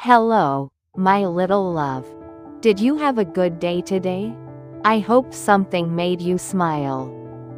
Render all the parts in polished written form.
Hello, my little love. Did you have a good day today? I hope something made you smile.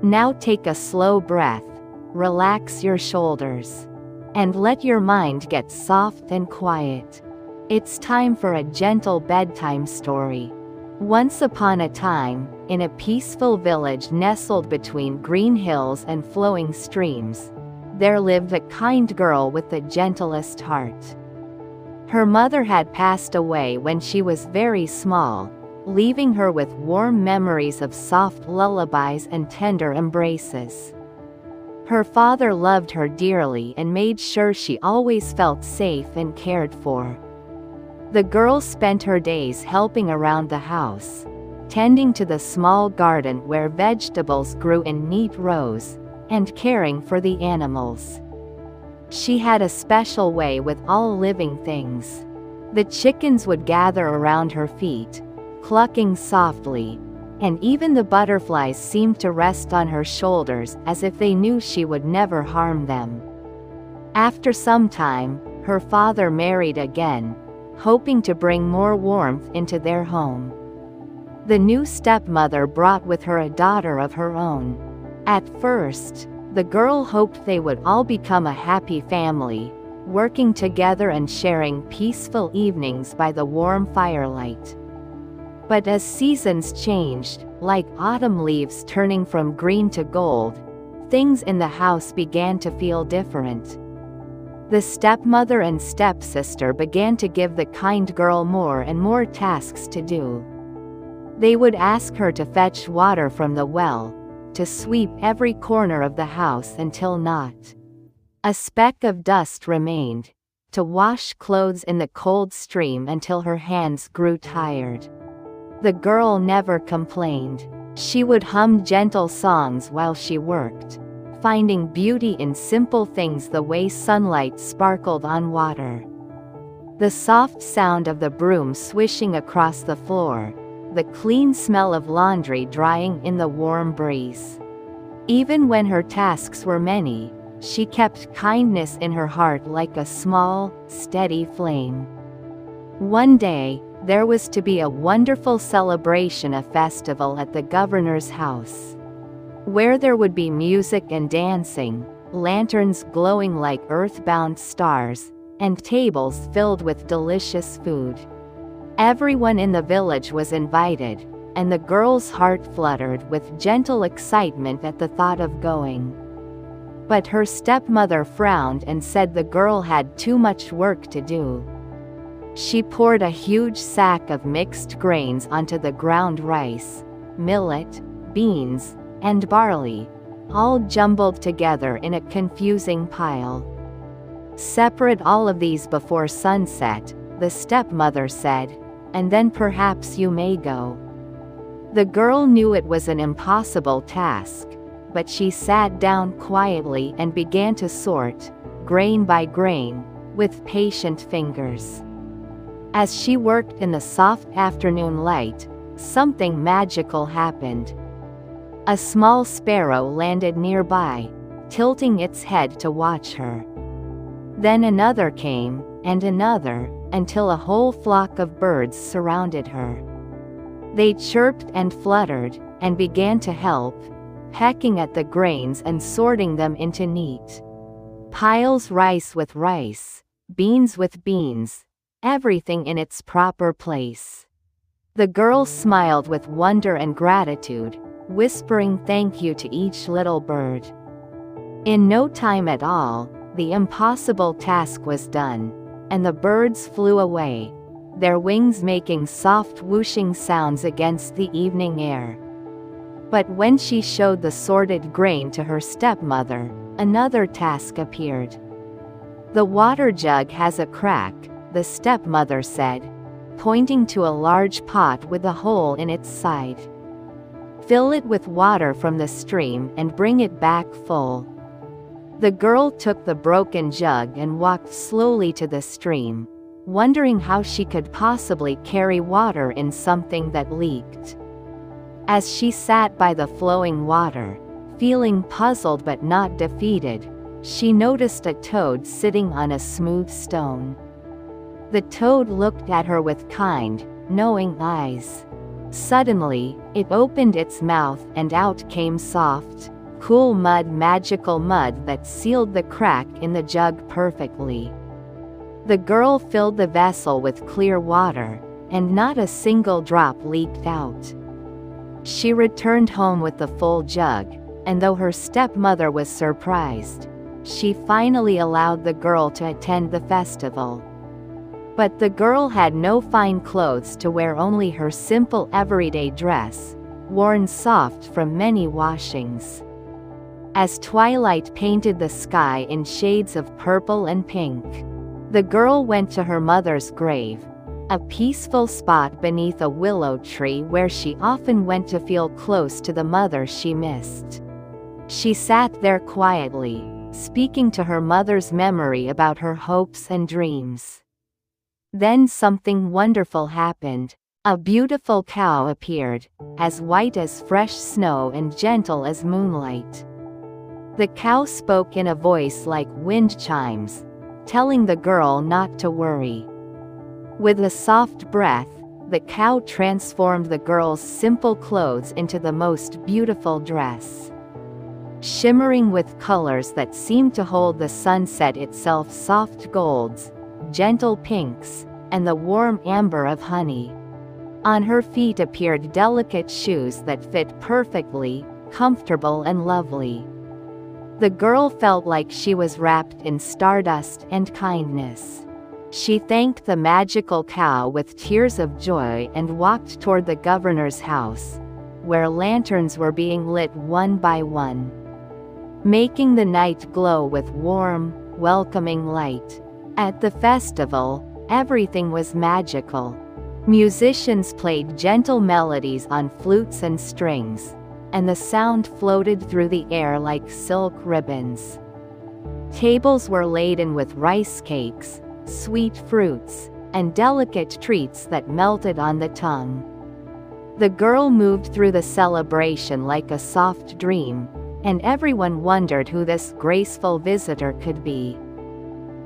Now take a slow breath, relax your shoulders, and let your mind get soft and quiet. It's time for a gentle bedtime story. Once upon a time, in a peaceful village nestled between green hills and flowing streams, there lived a kind girl with the gentlest heart. Her mother had passed away when she was very small, leaving her with warm memories of soft lullabies and tender embraces. Her father loved her dearly and made sure she always felt safe and cared for. The girl spent her days helping around the house, tending to the small garden where vegetables grew in neat rows, and caring for the animals. She had a special way with all living things. The chickens would gather around her feet, clucking softly, and even the butterflies seemed to rest on her shoulders as if they knew she would never harm them. After some time, her father married again, hoping to bring more warmth into their home. The new stepmother brought with her a daughter of her own. At first, the girl hoped they would all become a happy family, working together and sharing peaceful evenings by the warm firelight. But as seasons changed, like autumn leaves turning from green to gold, things in the house began to feel different. The stepmother and stepsister began to give the kind girl more and more tasks to do. They would ask her to fetch water from the well, to sweep every corner of the house until not a speck of dust remained, to wash clothes in the cold stream until her hands grew tired. The girl never complained. She would hum gentle songs while she worked, finding beauty in simple things, the way sunlight sparkled on water, the soft sound of the broom swishing across the floor, the clean smell of laundry drying in the warm breeze. Even when her tasks were many, she kept kindness in her heart like a small, steady flame. One day, there was to be a wonderful celebration, a festival at the governor's house, where there would be music and dancing, lanterns glowing like earthbound stars, and tables filled with delicious food. Everyone in the village was invited, and the girl's heart fluttered with gentle excitement at the thought of going. But her stepmother frowned and said the girl had too much work to do. She poured a huge sack of mixed grains onto the ground: rice, millet, beans, and barley, all jumbled together in a confusing pile. "Separate all of these before sunset," the stepmother said, "and then perhaps you may go." The girl knew it was an impossible task, but she sat down quietly and began to sort, grain by grain, with patient fingers. As she worked in the soft afternoon light, something magical happened. A small sparrow landed nearby, tilting its head to watch her. Then another came, and another, until a whole flock of birds surrounded her. They chirped and fluttered, and began to help, pecking at the grains and sorting them into neat piles: rice with rice, beans with beans, everything in its proper place. The girl smiled with wonder and gratitude, whispering thank you to each little bird. In no time at all, the impossible task was done, and the birds flew away, their wings making soft whooshing sounds against the evening air. But when she showed the sorted grain to her stepmother, another task appeared. "The water jug has a crack," the stepmother said, pointing to a large pot with a hole in its side. "Fill it with water from the stream and bring it back full." The girl took the broken jug and walked slowly to the stream, wondering how she could possibly carry water in something that leaked. As she sat by the flowing water, feeling puzzled but not defeated, she noticed a toad sitting on a smooth stone. The toad looked at her with kind, knowing eyes. Suddenly, it opened its mouth and out came soft, cool mud, magical mud that sealed the crack in the jug perfectly. The girl filled the vessel with clear water, and not a single drop leaked out. She returned home with the full jug, and though her stepmother was surprised, she finally allowed the girl to attend the festival. But the girl had no fine clothes to wear, only her simple everyday dress, worn soft from many washings. As twilight painted the sky in shades of purple and pink, the girl went to her mother's grave, a peaceful spot beneath a willow tree where she often went to feel close to the mother she missed. She sat there quietly, speaking to her mother's memory about her hopes and dreams. Then something wonderful happened. A beautiful cow appeared, as white as fresh snow and gentle as moonlight. The cow spoke in a voice like wind chimes, telling the girl not to worry. With a soft breath, the cow transformed the girl's simple clothes into the most beautiful dress. Shimmering with colors that seemed to hold the sunset itself, soft golds, gentle pinks, and the warm amber of honey. On her feet appeared delicate shoes that fit perfectly, comfortable and lovely. The girl felt like she was wrapped in stardust and kindness. She thanked the magical cow with tears of joy and walked toward the governor's house, where lanterns were being lit one by one, making the night glow with warm, welcoming light. At the festival, everything was magical. Musicians played gentle melodies on flutes and strings, and the sound floated through the air like silk ribbons. Tables were laden with rice cakes, sweet fruits, and delicate treats that melted on the tongue. The girl moved through the celebration like a soft dream, and everyone wondered who this graceful visitor could be.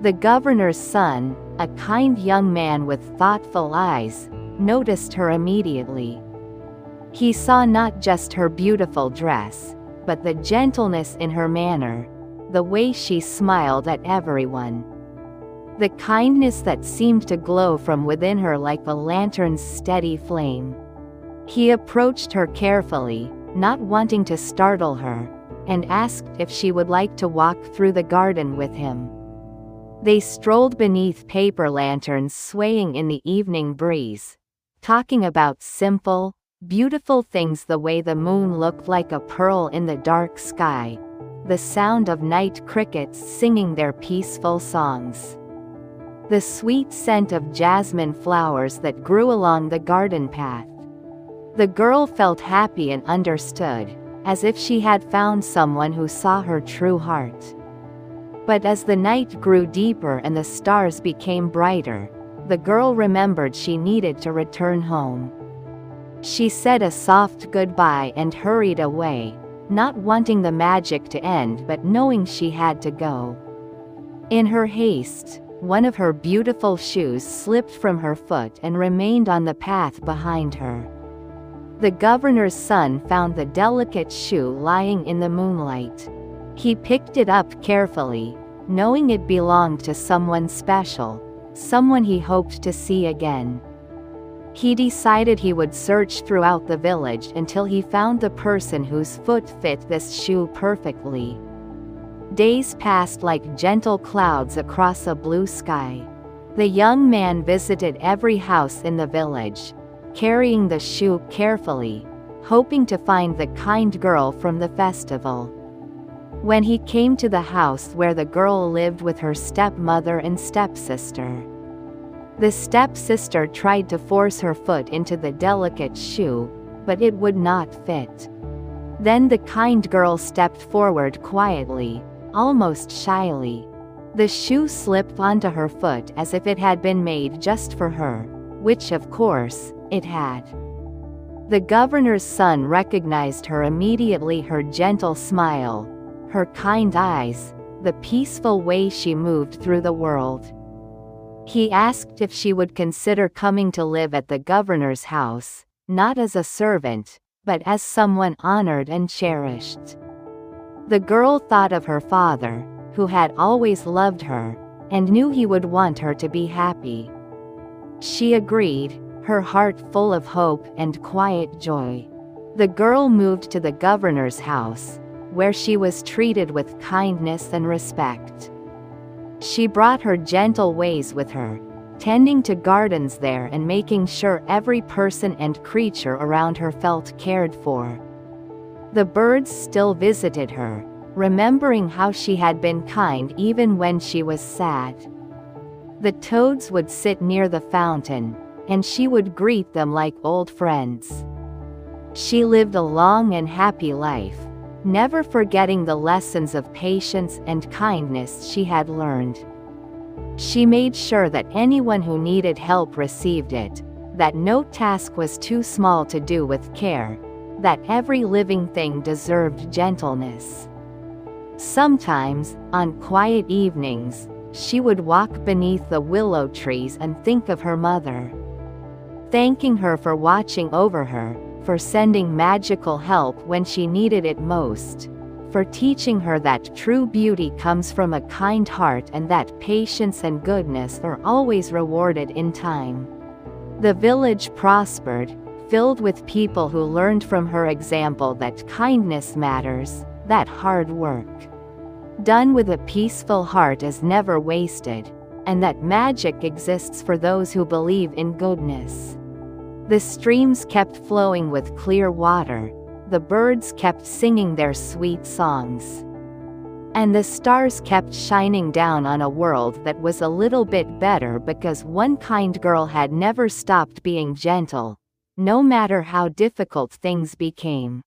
The governor's son, a kind young man with thoughtful eyes, noticed her immediately. He saw not just her beautiful dress, but the gentleness in her manner, the way she smiled at everyone, the kindness that seemed to glow from within her like a lantern's steady flame. He approached her carefully, not wanting to startle her, and asked if she would like to walk through the garden with him. They strolled beneath paper lanterns swaying in the evening breeze, talking about simple, beautiful things, the way the moon looked like a pearl in the dark sky, the sound of night crickets singing their peaceful songs, the sweet scent of jasmine flowers that grew along the garden path. The girl felt happy and understood, as if she had found someone who saw her true heart. But as the night grew deeper and the stars became brighter, the girl remembered she needed to return home. She said a soft goodbye and hurried away, not wanting the magic to end but knowing she had to go. In her haste, one of her beautiful shoes slipped from her foot and remained on the path behind her. The governor's son found the delicate shoe lying in the moonlight. He picked it up carefully, knowing it belonged to someone special, someone he hoped to see again. He decided he would search throughout the village until he found the person whose foot fit this shoe perfectly. Days passed like gentle clouds across a blue sky. The young man visited every house in the village, carrying the shoe carefully, hoping to find the kind girl from the festival. When he came to the house where the girl lived with her stepmother and stepsister, the stepsister tried to force her foot into the delicate shoe, but it would not fit. Then the kind girl stepped forward quietly, almost shyly. The shoe slipped onto her foot as if it had been made just for her, which of course, it had. The governor's son recognized her immediately, her gentle smile, her kind eyes, the peaceful way she moved through the world. He asked if she would consider coming to live at the governor's house, not as a servant, but as someone honored and cherished. The girl thought of her father, who had always loved her, and knew he would want her to be happy. She agreed, her heart full of hope and quiet joy. The girl moved to the governor's house, where she was treated with kindness and respect. She brought her gentle ways with her, tending to gardens there and making sure every person and creature around her felt cared for. The birds still visited her, remembering how she had been kind even when she was sad. The toads would sit near the fountain, and she would greet them like old friends. She lived a long and happy life, never forgetting the lessons of patience and kindness she had learned. She made sure that anyone who needed help received it, that no task was too small to do with care, that every living thing deserved gentleness. Sometimes, on quiet evenings, she would walk beneath the willow trees and think of her mother, thanking her for watching over her, for sending magical help when she needed it most, for teaching her that true beauty comes from a kind heart and that patience and goodness are always rewarded in time. The village prospered, filled with people who learned from her example that kindness matters, that hard work done with a peaceful heart is never wasted, and that magic exists for those who believe in goodness. The streams kept flowing with clear water, the birds kept singing their sweet songs, and the stars kept shining down on a world that was a little bit better because one kind girl had never stopped being gentle, no matter how difficult things became.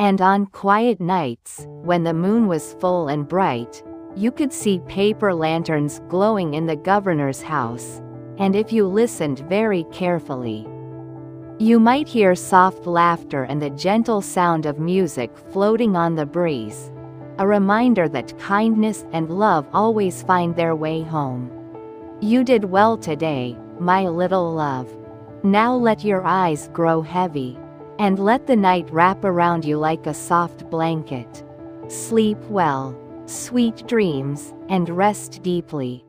And on quiet nights, when the moon was full and bright, you could see paper lanterns glowing in the governor's house, and if you listened very carefully, you might hear soft laughter and the gentle sound of music floating on the breeze, a reminder that kindness and love always find their way home. You did well today, my little love. Now let your eyes grow heavy, and let the night wrap around you like a soft blanket. Sleep well, sweet dreams, and rest deeply.